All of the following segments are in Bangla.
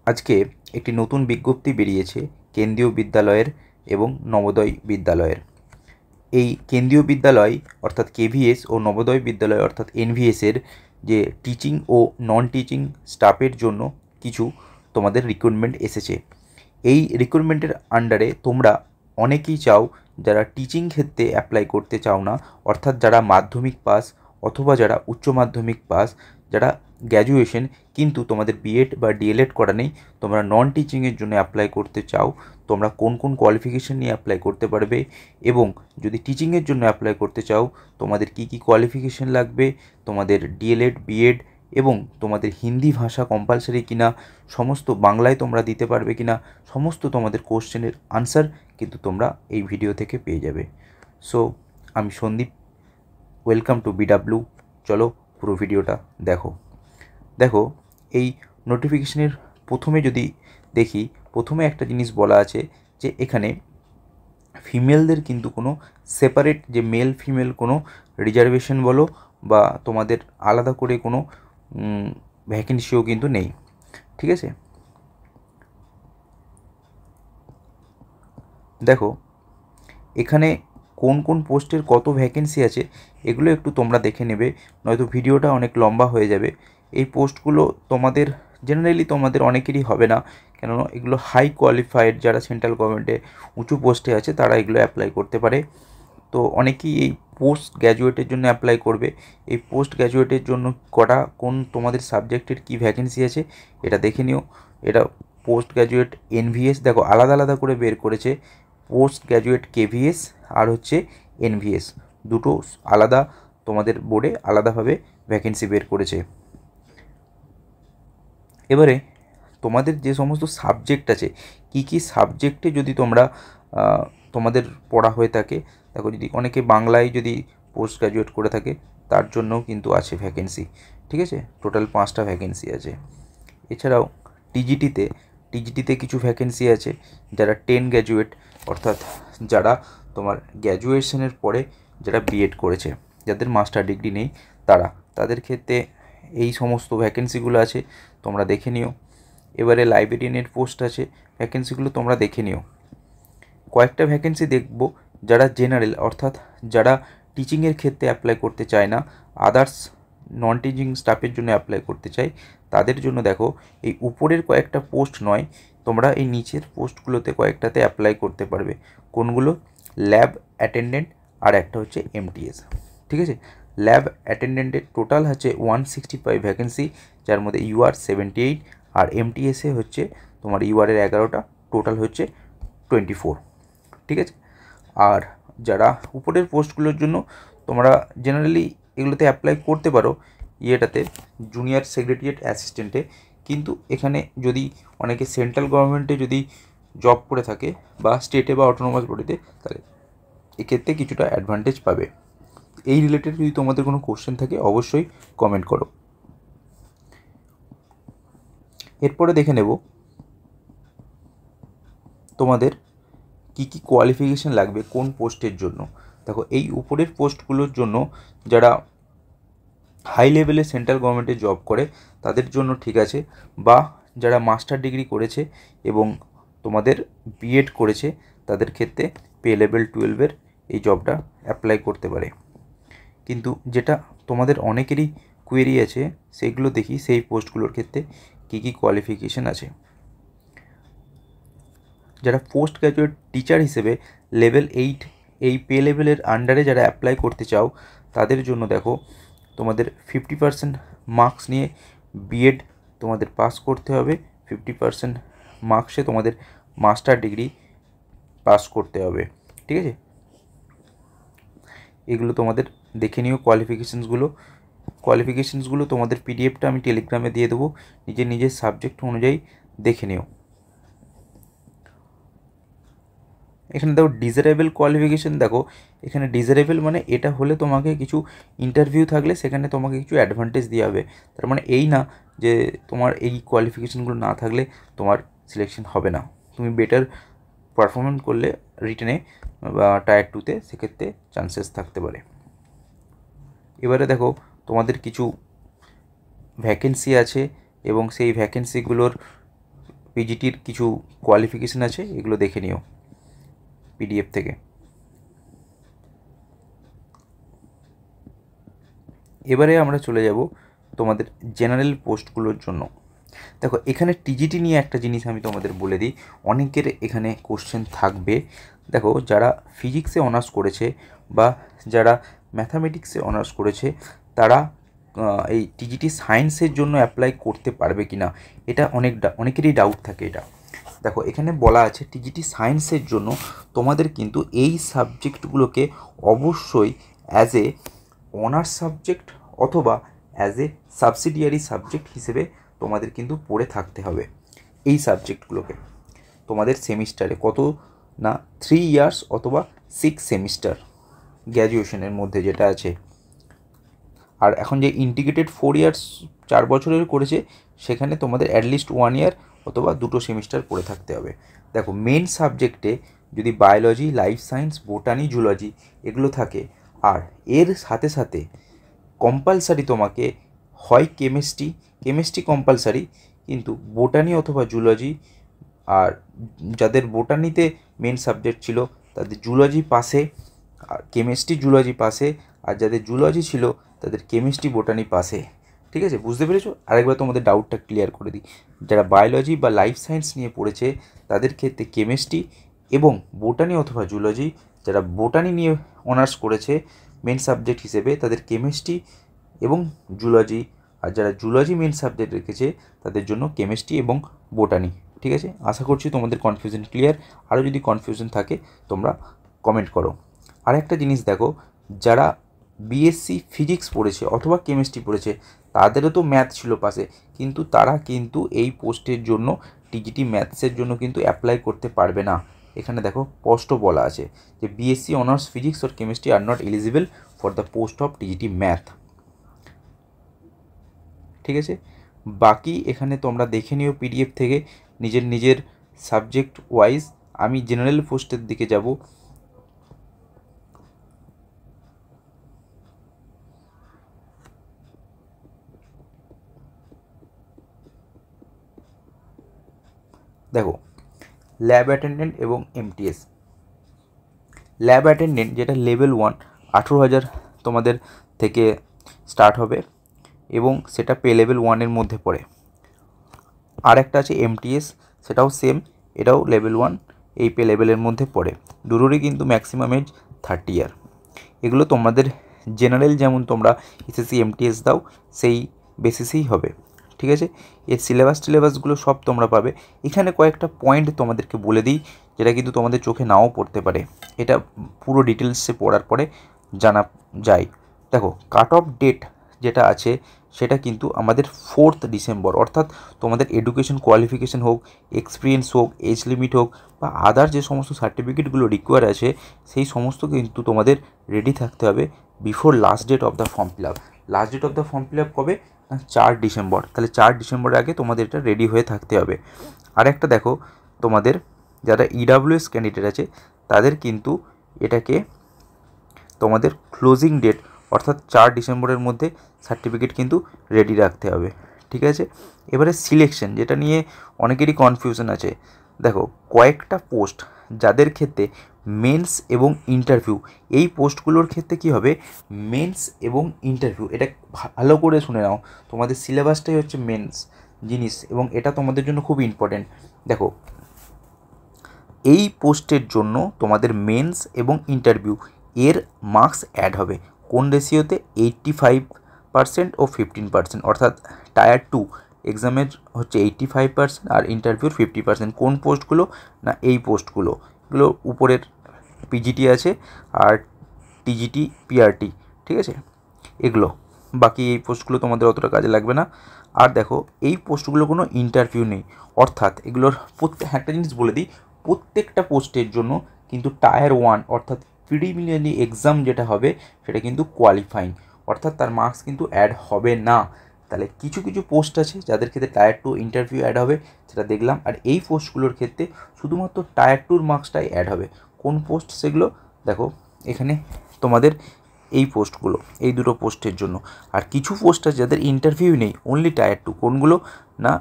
আজকে একটি নতুন বিজ্ঞপ্তি বেরিয়েছে কেন্দ্রীয় বিদ্যালয়ের এবং নবোদয় বিদ্যালয়ের। এই কেন্দ্রীয় বিদ্যালয় অর্থাৎ কেভিএস ও নবোদয় বিদ্যালয় অর্থাৎ এনভিএসের যে টিচিং ও নন টিচিং স্টাফের জন্য কিছু তোমাদের রিক্রুটমেন্ট এসেছে। এই রিক্রুটমেন্টের আন্ডারে তোমরা অনেকেই চাও যারা টিচিং ক্ষেত্রে অ্যাপ্লাই করতে চাও না, অর্থাৎ যারা মাধ্যমিক পাস অথবা যারা উচ্চ মাধ্যমিক পাস, যারা গ্র্যাজুয়েশন কিন্তু তোমাদের বিএড বা ডিএলএড করা নেই, তোমরা নন টিচিংয়ের জন্য অ্যাপ্লাই করতে চাও। তোমরা কোন কোন কোয়ালিফিকেশান নিয়ে অ্যাপ্লাই করতে পারবে এবং যদি টিচিংয়ের জন্য অ্যাপ্লাই করতে চাও তোমাদের কি কি কোয়ালিফিকেশান লাগবে, তোমাদের ডিএলএড বিএড এবং তোমাদের হিন্দি ভাষা কম্পালসারি কিনা, সমস্ত বাংলায় তোমরা দিতে পারবে কিনা, সমস্ত তোমাদের কোশ্চেনের আনসার কিন্তু তোমরা এই ভিডিও থেকে পেয়ে যাবে। সো আমি সন্দীপ, ওয়েলকাম টু বিডাব্লিউ। চলো পুরো ভিডিওটা দেখো। এই নোটিফিকেশনের প্রথমে যদি দেখি, প্রথমে একটা জিনিস বলা আছে যে এখানে ফিমেলদের কিন্তু কোনো সেপারেট যে মেল ফিমেল কোনো রিজার্ভেশন বলো বা তোমাদের আলাদা করে কোনো ভ্যাকেন্সিও কিন্তু নেই, ঠিক আছে। দেখো এখানে কোন কোন পোস্টের কত ভ্যাকেন্সি আছে এগুলো একটু তোমরা দেখে নেবে, নয়তো ভিডিওটা অনেক লম্বা হয়ে যাবে। এই পোস্টগুলো তোমাদের জেনারেলি তোমাদের অনেকেরই হবে না, কেননা এগুলো হাই কোয়ালিফাইড যারা সেন্ট্রাল গভর্নমেন্টে উঁচু পোস্টে আছে তারা এগুলো অ্যাপ্লাই করতে পারে। তো অনেকেই এই পোস্ট গ্র্যাজুয়েটের জন্য অ্যাপ্লাই করবে। এই পোস্ট গ্র্যাজুয়েটের জন্য কোন তোমাদের সাবজেক্টের কি ভ্যাকেন্সি আছে এটা দেখে নিও। এটা পোস্ট গ্র্যাজুয়েট এনভিএস, দেখো আলাদা আলাদা করে বের করেছে, পোস্ট গ্র্যাজুয়েট কেভিএস আর হচ্ছে এনভিএস, দুটো আলাদা তোমাদের বোর্ডে আলাদাভাবে ভ্যাকেন্সি বের করেছে। এবারে তোমাদের যে সমস্ত সাবজেক্ট আছে, কি কি সাবজেক্টে যদি তোমরা তোমাদের পড়া হয়ে থাকে, দেখো যদি অনেকে বাংলায় যদি পোস্ট গ্র্যাজুয়েট করে থাকে তার জন্যও কিন্তু আছে ভ্যাকেন্সি, ঠিক আছে। টোটাল 5টা ভ্যাকেন্সি আছে। এছাড়াও টিজিটিতে কিছু ভ্যাকেন্সি আছে, যারা 10 গ্র্যাজুয়েট অর্থাৎ যারা তোমার গ্র্যাজুয়েশনের পরে যারা বিএড করেছে, যাদের মাস্টার ডিগ্রি নেই তাদের ক্ষেত্রে এই সমস্ত ভ্যাকেন্সিগুলো আছে, তোমরা দেখে নিও। এবারে লাইব্রেরিয়ানের পোস্ট আছে, ভ্যাকেন্সিগুলো তোমরা দেখে নিও। কয়েকটা ভ্যাকেন্সি দেখব যারা জেনারেল অর্থাৎ যারা টিচিংয়ের ক্ষেত্রে অ্যাপ্লাই করতে চায় না, আদার্স নন টিচিং স্টাফের জন্য অ্যাপ্লাই করতে চাই, তাদের জন্য দেখো এই উপরের কয়েকটা পোস্ট নয়, তোমরা এই নিচের পোস্টগুলোতে কয়েকটাতে অ্যাপ্লাই করতে পারবে। কোনগুলো? ল্যাব অ্যাটেন্ডেন্ট আর একটা হচ্ছে এমটিএস, ঠিক আছে। ল্যাব অ্যাটেন্ডেন্টের টোটাল হচ্ছে 165 ভ্যাকেন্সি, যার মধ্যে ইউআর 78 আর এমটিএসে হচ্ছে তোমার ইউআরের 11টা, টোটাল হচ্ছে 24, ঠিক আছে। আর যারা উপরের পোস্টগুলোর জন্য তোমরা জেনারেলি এগুলোতে অ্যাপ্লাই করতে পারো, ইয়েটাতে জুনিয়র সেক্রেটারিয়েট অ্যাসিস্ট্যান্টে, কিন্তু এখানে যদি অনেকে সেন্ট্রাল গভর্নমেন্টে যদি জব করে থাকে বা স্টেটে বা অটোনোমাস বডিতে, তাহলে এক্ষেত্রে কিছুটা অ্যাডভান্টেজ পাবে। এই রিলেটেড যদি তোমাদের কোনো কোশ্চেন থাকে অবশ্যই কমেন্ট করো। এরপরে দেখে নেব তোমাদের কি কি কোয়ালিফিকেশান লাগবে কোন পোস্টের জন্য। দেখো এই উপরের পোস্টগুলোর জন্য যারা হাই লেভেলে সেন্ট্রাল গভর্নমেন্টে জব করে তাদের জন্য ঠিক আছে, বা যারা মাস্টার ডিগ্রি করেছে এবং তোমাদের বিএড করেছে তাদের ক্ষেত্রে পে লেভেল 12-এর এই জবটা অ্যাপ্লাই করতে পারে। কিন্তু যেটা তোমাদের অনেকেরই কোয়েরি আছে সেগুলো দেখি, সেই পোস্টগুলোর ক্ষেত্রে কী কী কোয়ালিফিকেশান আছে। যারা পোস্ট গ্র্যাজুয়েট টিচার হিসেবে লেভেল 8 এই পে লেভেলের আন্ডারে যারা অ্যাপ্লাই করতে চাও তাদের জন্য দেখো তোমাদের 50% মার্কস নিয়ে বিএড তোমাদের পাস করতে হবে, 50% মার্কসে তোমাদের মাস্টার ডিগ্রি পাস করতে হবে, ঠিক আছে। এগুলো তোমাদের দেখে নিও কোয়ালিফিকেশানসগুলো তোমাদের পিডিএফটা আমি টেলিগ্রামে দিয়ে দেবো, নিজের সাবজেক্ট অনুযায়ী দেখে নিও। এখানে দেখো ডিজারেবল কোয়ালিফিকেশান, দেখো এখানে ডিজারেবল মানে এটা হলে তোমাকে কিছু ইন্টারভিউ থাকলে সেখানে তোমাকে কিছু অ্যাডভান্টেজ দেওয়া হবে, তার মানে এই না যে তোমার এই কোয়ালিফিকেশানগুলো না থাকলে তোমার সিলেকশন হবে না। তুমি বেটার পারফরমেন্স করলে রিটেনে বা টায়ার 2-তে সেক্ষেত্রে চান্সেস থাকতে পারে। এবারে দেখো তোমাদের কিছু ভ্যাকেন্সি আছে এবং সেই ভ্যাকেন্সিগুলোর পিজিটির কিছু কোয়ালিফিকেশান আছে, এগুলো দেখে নিও পিডিএফ থেকে। এবারে আমরা চলে যাব তোমাদের জেনারেল পোস্টগুলোর জন্য। দেখো এখানে টিজিটি নিয়ে একটা জিনিস আমি তোমাদের বলে দিই, অনেকের এখানে কোশ্চেন থাকবে। দেখো যারা ফিজিক্সে অনার্স করেছে বা যারা ম্যাথামেটিক্সে অনার্স করেছে তারা এই টিজিটি সায়েন্সের জন্য অ্যাপ্লাই করতে পারবে কি না, এটা অনেকেরই ডাউট থাকে। এটা দেখো এখানে বলা আছে টিজিটি সায়েন্সের জন্য তোমাদের কিন্তু এই সাবজেক্টগুলোকে অবশ্যই অ্যাজ এ অনার্স সাবজেক্ট অথবা অ্যাজ এ সাবসিডিয়ারি সাবজেক্ট হিসেবে তোমাদের কিন্তু পড়ে থাকতে হবে। এই সাবজেক্টগুলোকে তোমাদের সেমিস্টারে কত না 3 ইয়ার্স অথবা 6 সেমিস্টার গ্র্যাজুয়েশনের মধ্যে যেটা আছে। আর এখন যে ইন্টিগ্রেটেড 4 ইয়ার্স 4 বছরের করেছে সেখানে তোমাদের অ্যাটলিস্ট 1 ইয়ার অথবা 2 সেমিস্টার পড়ে থাকতে হবে। দেখো মেন সাবজেক্টে যদি biology, life science, botany, zoology এগুলো থাকে, আর এর সাথে সাথে কম্পালসারি তোমাকে হয় কেমিস্ট্রি কম্পালসারি, কিন্তু বোটানি অথবা জুলজি, আর যাদের বোটানিতে মেন সাবজেক্ট ছিল তাদের জুলজি পাশে আর কেমিস্ট্রি জুলজি পাশে, আর যাদের জুলজি ছিল তাদের কেমিস্ট্রি বোটানি পাশে। ঠিক আছে, বুঝতে পেরেছো? আরেকবার তোমাদের ডাউটটা ক্লিয়ার করে দিই, যারা বায়োলজি বা লাইফ সায়েন্স নিয়ে পড়েছে তাদের ক্ষেত্রে কেমিস্ট্রি এবং বোটানি অথবা জুলজি, যারা বোটানি নিয়ে অনার্স করেছে মেন সাবজেক্ট হিসেবে তাদের কেমিস্ট্রি এবং জুলজি, আর যারা জুলজি মেন সাবজেক্ট রেখেছে তাদের জন্য কেমিস্ট্রি এবং বোটানি। ঠিক আছে, আশা করছি তোমাদের কনফিউশন ক্লিয়ার। আরও যদি কনফিউশন থাকে তোমরা কমেন্ট করো। আর একটা জিনিস দেখো, যারা বিএসসি ফিজিক্স পড়েছে অথবা কেমিস্ট্রি পড়েছে তাদেরও তো ম্যাথ ছিল পাশে, কিন্তু তারা কিন্তু এই পোস্টের জন্য টিজিটি ম্যাথসের জন্য কিন্তু অ্যাপ্লাই করতে পারবে না। এখানে দেখো স্পষ্ট বলা আছে যে বিএসসি অনার্স ফিজিক্স আর কেমিস্ট্রি আর not eligible for the post of TGT math. ঠিক আছে, বাকি এখানে তোমরা দেখে নিও পিডিএফ থেকে নিজের সাবজেক্ট ওয়াইজ। আমি জেনারেল পোস্টের দিকে যাব। দেখো ল্যাব অ্যাটেন্ডেন্ট এবং এমটিএস। ল্যাব অ্যাটেন্ডেন্ট যেটা লেভেল 1 18,000 তোমাদের থেকে স্টার্ট হবে এবং সেটা পে লেভেল 1-এর মধ্যে পড়ে। আর একটা আছে এমটিএস, সেটাও সেম, এটাও লেভেল 1, এই পে লেভেলের মধ্যে পড়ে। দুটোরই কিন্তু ম্যাক্সিমাম এজ 30 ইয়ার। এগুলো তোমাদের জেনারেল যেমন তোমরা এসএসসি এমটিএস দাও সেই বেসিসেই হবে। ঠিক আছে, এর সিলেবাসগুলো সব তোমরা পাবে। এখানে কয়েকটা পয়েন্ট তোমাদেরকে বলে দিই যেটা কিন্তু তোমাদের চোখে নাও পড়তে পারে, এটা পুরো ডিটেলসে পড়ার পরে জানা যায়। দেখো কাট অফ ডেট যেটা আছে সেটা কিন্তু আমাদের 4 ডিসেম্বর, অর্থাৎ তোমাদের এডুকেশন কোয়ালিফিকেশান হোক, এক্সপিরিয়েন্স হোক, এজ লিমিট হোক বা আদার যে সমস্ত সার্টিফিকেটগুলো রিকোয়ার আছে সেই সমস্ত কিন্তু তোমাদের রেডি থাকতে হবে before last date of the form fill up. Last date of the form fill up কবে না 4 ডিসেম্বর, তাহলে 4 ডিসেম্বরের আগে তোমাদের এটা রেডি হয়ে থাকতে হবে। আর একটা দেখো, তোমাদের যারা ইডাব্লিউএস ক্যান্ডিডেট আছে তাদের কিন্তু এটাকে তোমাদের ক্লোজিং ডেট অর্থাৎ 4 ডিসেম্বরের মধ্যে সার্টিফিকেট কিন্তু রেডি রাখতে হবে। ঠিক আছে, এবারে সিলেকশন যেটা নিয়ে অনেকেরই কনফিউশন আছে। দেখো কয়েকটা পোস্ট যাদের ক্ষেত্রে মেন্স এবং ইন্টারভিউ, এই পোস্টগুলোর ক্ষেত্রে কি হবে মেন্স এবং ইন্টারভিউ, এটা ভালো করে শুনে নাও, তোমাদের সিলেবাসটাই হচ্ছে মেন্স জিনিস এবং এটা তোমাদের জন্য খুব ইম্পর্টেন্ট। দেখো এই পোস্টের জন্য তোমাদের মেন্স এবং ইন্টারভিউ এর মার্কস অ্যাড হবে কোন রেশিওতে 85% ও 15%, অর্থাৎ টায়ার 2 এক্সামের হচ্ছে 85% আর ইন্টারভিউর 50%। কোন পোস্টগুলো না এই পোস্টগুলো, এগুলো উপরের পিজিটি আছে আর টিজিটি পিআরটি। ঠিক আছে, এগুলো বাকি এই পোস্টগুলো তোমাদের অতটা কাজে লাগবে না। আর দেখো এই পোস্টগুলো কোনো ইন্টারভিউ নেই, অর্থাৎ এগুলোর একটা জিনিস বলে দিই, প্রত্যেকটা পোস্টের জন্য কিন্তু টায়ার 1 অর্থাৎ প্রিলিমিনারি এক্সাম যেটা হবে সেটা কিন্তু কোয়ালিফাইং, অর্থাৎ তার মার্কস কিন্তু অ্যাড হবে না। তাহলে কিছু পোস্ট আছে যাদের ক্ষেত্রে টায়ার 2 ইন্টারভিউ অ্যাড হবে সেটা দেখলাম, আর এই পোস্টগুলোর ক্ষেত্রে শুধুমাত্র টায়ার 2-র মার্কসটাই অ্যাড হবে। কোন পোস্ট সেগুলো দেখো, এখানে তোমাদের এই পোস্টগুলো, এই দুটো পোস্টের জন্য। আর কিছু পোস্ট আছে যাদের ইন্টারভিউ নেই, অনলি টায়ার 2, কোনগুলো না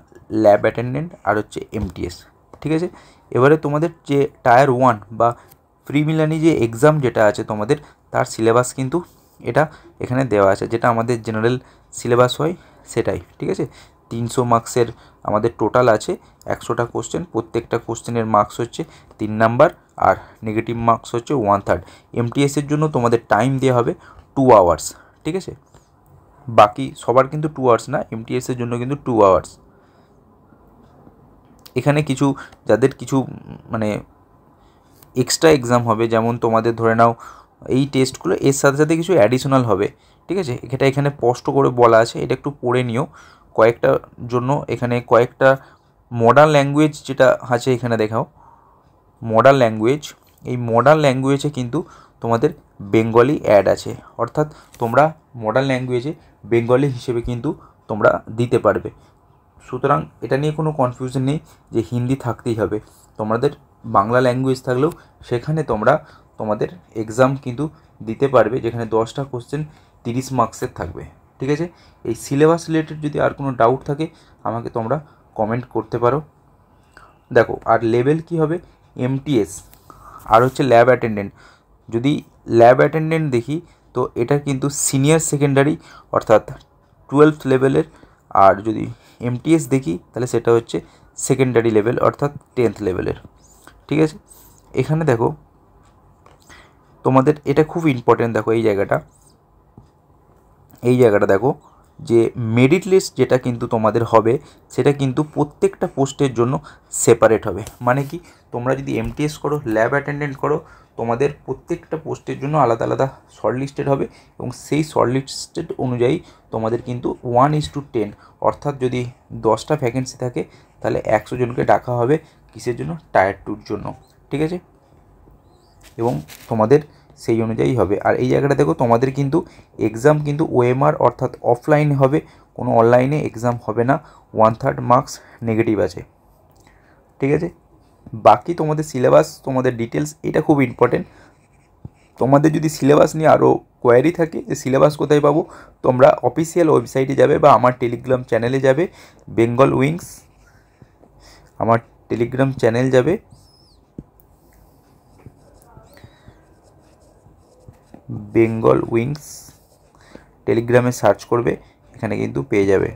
ল্যাব অ্যাটেন্ডেন্ট আর হচ্ছে এমটিএস, ঠিক আছে। এবারে তোমাদের যে টায়ার 1 বা প্রিলিমিনারি যে এক্সাম যেটা আছে তোমাদের, তার সিলেবাস কিন্তু এটা এখানে দেওয়া আছে, যেটা আমাদের জেনারেল সিলেবাস হয় সেটাই, ঠিক আছে। 300 মার্কসের আমাদের টোটাল আছে, 100টা কোশ্চেন, প্রত্যেকটা কোশ্চেনের মার্কস হচ্ছে 3 নাম্বার আর নেগেটিভ মার্কস হচ্ছে 1/3। এমটিএসের জন্য তোমাদের টাইম দেওয়া হবে 2 আওয়ার্স, ঠিক আছে। বাকি সবার কিন্তু 2 আওয়ার্স না, এমটিএসের জন্য কিন্তু 2 আওয়ার্স। এখানে কিছু যাদের কিছু মানে এক্সট্রা এক্সাম হবে, যেমন তোমাদের ধরে নাও এই টেস্টগুলো এর সাথে সাথে কিছু অ্যাডিশনাল হবে, ঠিক আছে। এটা এখানে স্পষ্ট করে বলা আছে, এটা একটু পড়ে নিও। কয়েকটা জন্য এখানে কয়েকটা মডার্ন ল্যাঙ্গুয়েজ যেটা আছে এখানে দেখাও, মডার্ন ল্যাঙ্গুয়েজ, এই মডার্ন ল্যাঙ্গুয়েজে কিন্তু তোমাদের বেঙ্গলি অ্যাড আছে, অর্থাৎ তোমরা মডার্ন ল্যাঙ্গুয়েজে বেঙ্গলি হিসেবে কিন্তু তোমরা দিতে পারবে। সুতরাং এটা নিয়ে কোনো কনফিউশন নেই যে হিন্দি থাকতেই হবে, তোমাদের বাংলা ল্যাঙ্গুয়েজ থাকলেও সেখানে তোমরা তোমাদের এক্সাম কিন্তু দিতে পারবে, যেখানে 10টা কোশ্চেন 30 মার্কসের থাকবে, ঠিক আছে। এই সিলেবাস রিলেটেড যদি আর কোনো ডাউট থাকে আমাকে তোমরা কমেন্ট করতে পারো। দেখো আর লেভেল কি হবে, এমটিএস আর হচ্ছে ল্যাব অ্যাটেন্ডেন্ট। যদি ল্যাব অ্যাটেন্ডেন্ট দেখি তো এটা কিন্তু সিনিয়র সেকেন্ডারি অর্থাৎ 12th লেভেলের, আর যদি এমটিএস দেখি তাহলে সেটা হচ্ছে সেকেন্ডারি লেভেল অর্থাৎ 10th লেভেলের, ঠিক আছে। এখানে দেখো তোমাদের এটা খুব ইম্পর্টেন্ট, দেখো এই জায়গাটা দেখো যে মেরিট লিস্ট যেটা কিন্তু তোমাদের হবে সেটা কিন্তু প্রত্যেকটা পোস্টের জন্য সেপারেট হবে। মানে কি, তোমরা যদি এমটিএস করো, ল্যাব অ্যাটেন্ডেন্ট করো, তোমাদের প্রত্যেকটা পোস্টের জন্য আলাদা আলাদা শর্ট লিস্টেড হবে, এবং সেই শর্ট লিস্টেড অনুযায়ী তোমাদের কিন্তু 1:10, অর্থাৎ যদি 10টা ভ্যাকেন্সি থাকে তাহলে 100 জনকে ডাকা হবে, কিসের জন্য, টায়ার 2-র জন্য, ঠিক আছে। এবং তোমাদের সেই অনুযায়ী হবে। আর এই জায়গাটা দেখো তোমাদের কিন্তু এক্সাম কিন্তু ওএমআর অর্থাৎ অফলাইনে হবে, কোনো অনলাইনে এক্সাম হবে না, 1/3 মার্কস নেগেটিভ আছে, ঠিক আছে। বাকি তোমাদের সিলেবাস, তোমাদের ডিটেলস, এটা খুব ইম্পর্টেন্ট। তোমাদের যদি সিলেবাস নিয়ে আরও কোয়ারি থাকে যে সিলেবাস কোথায় পাবো, তোমরা অফিসিয়াল ওয়েবসাইটে যাবে বা আমার টেলিগ্রাম চ্যানেলে যাবে, বেঙ্গল উইংস, আমার টেলিগ্রাম চ্যানেল যাবে, বেঙ্গল উইংস টেলিগ্রামে সার্চ করবে, এখানে কিন্তু পেয়ে যাবে।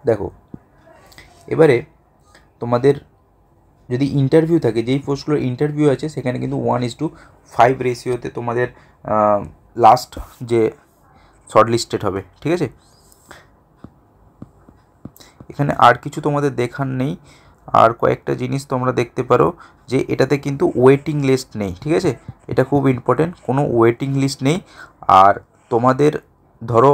দেখো এবারে তোমাদের যদি ইন্টারভিউ থাকে, যেই পোস্টগুলোর ইন্টারভিউ আছে সেখানে কিন্তু 1:5 রেশিওতে তোমাদের লাস্ট যে শর্ট লিস্টেড হবে, ঠিক আছে। এখানে আর কিছু তোমাদের দেখার নেই। আর কয়েকটা জিনিস তোমরা দেখতে পারো যে এটাতে কিন্তু ওয়েটিং লিস্ট নেই, ঠিক আছে। এটা খুব ইম্পর্টেন্ট, কোনো ওয়েটিং লিস্ট নেই। আর তোমাদের ধরো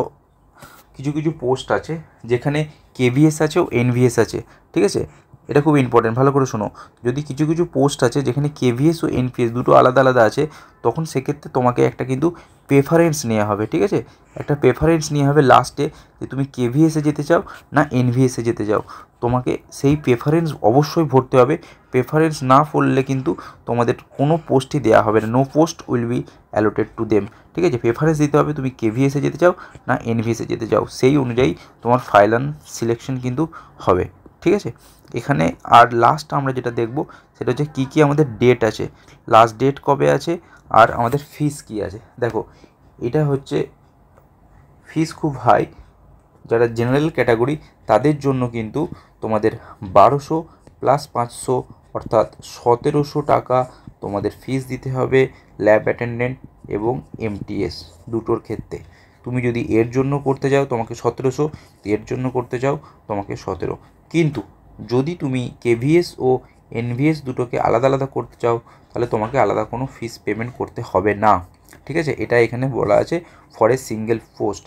কিছু কিছু পোস্ট আছে যেখানে কেভিএস আছে ও এনভিএস আছে, ঠিক আছে। এটা খুব ইম্পর্টেন্ট, ভালো করে শোনো। যদি কিছু কিছু পোস্ট আছে যেখানে কেভিএস ও এনভিএস দুটো আলাদা আলাদা আছে, তখন সেক্ষেত্রে তোমাকে একটা কিন্তু প্রেফারেন্স নেওয়া হবে, ঠিক আছে। একটা প্রেফারেন্স নেওয়া হবে লাস্টে, যে তুমি কেভিএসে যেতে চাও না এনভিএসে যেতে চাও, তোমাকে সেই প্রেফারেন্স অবশ্যই ভরতে হবে। প্রেফারেন্স না পড়লে কিন্তু তোমাদের কোনো পোস্টই দেওয়া হবে না, no post will be allotted to them, ঠিক আছে। প্রেফারেন্স দিতে হবে তুমি কেভিএসে যেতে চাও না এনভিএসে যেতে চাও, সেই অনুযায়ী তোমার ফাইনাল সিলেকশন কিন্তু হবে, ঠিক আছে। এখানে আর লাস্ট আমরা যেটা দেখব সেটা হচ্ছে কী কী আমাদের ডেট আছে, লাস্ট ডেট কবে আছে, আর আমাদের ফিস কী আছে। দেখো এটা হচ্ছে ফিস খুব হাই, যারা জেনারেল ক্যাটাগরি তাদের জন্য কিন্তু তোমাদের 1200 প্লাস 500 অর্থাৎ 1700 টাকা তোমাদের ফিস দিতে হবে ল্যাব অ্যাটেন্ডেন্ট এবং এমটিএস দুটোর ক্ষেত্রে। তুমি যদি এর জন্য করতে যাও তোমাকে 1700, এর জন্য করতে যাও তোমাকে 17। কিন্তু যদি তুমি কেভিএস ও এনভিএস দুটোকে আলাদা আলাদা করতে চাও তাহলে তোমাকে আলাদা কোনো ফিস পেমেন্ট করতে হবে না, ঠিক আছে। এটা এখানে বলা আছে ফর এ সিঙ্গেল পোস্ট।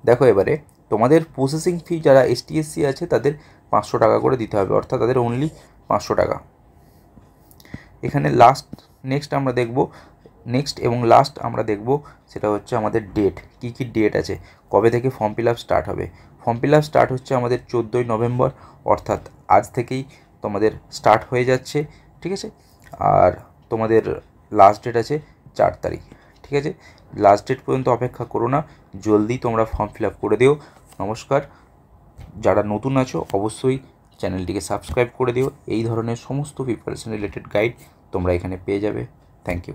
দেখো এবারে তোমাদের প্রসেসিং ফি যারা এসটিএসসি আছে তাদের 500 টাকা করে দিতে হবে, অর্থাৎ তাদের অনলি 500 টাকা। এখানে নেক্সট এবং লাস্ট আমরা দেখব সেটা হচ্ছে আমাদের ডেট, কী কী ডেট আছে, কবে থেকে ফর্ম ফিল আপ স্টার্ট হবে। ফর্ম ফিল আপ স্টার্ট হচ্ছে আমাদের 14ই নভেম্বর, অর্থাৎ আজ থেকেই তোমাদের স্টার্ট হয়ে যাচ্ছে, ঠিক আছে। আর তোমাদের লাস্ট ডেট আছে 4 তারিখ, ঠিক আছে। লাস্ট ডেট পর্যন্ত অপেক্ষা করো না, জলদি তোমরা ফর্ম ফিল আপ করে দিও। নমস্কার। যারা নতুন আছো অবশ্যই চ্যানেলটিকে সাবস্ক্রাইব করে দিও। এই ধরনের সমস্ত প্রিপারেশন রিলেটেড গাইড তোমরা এখানে পেয়ে যাবে। Thank you.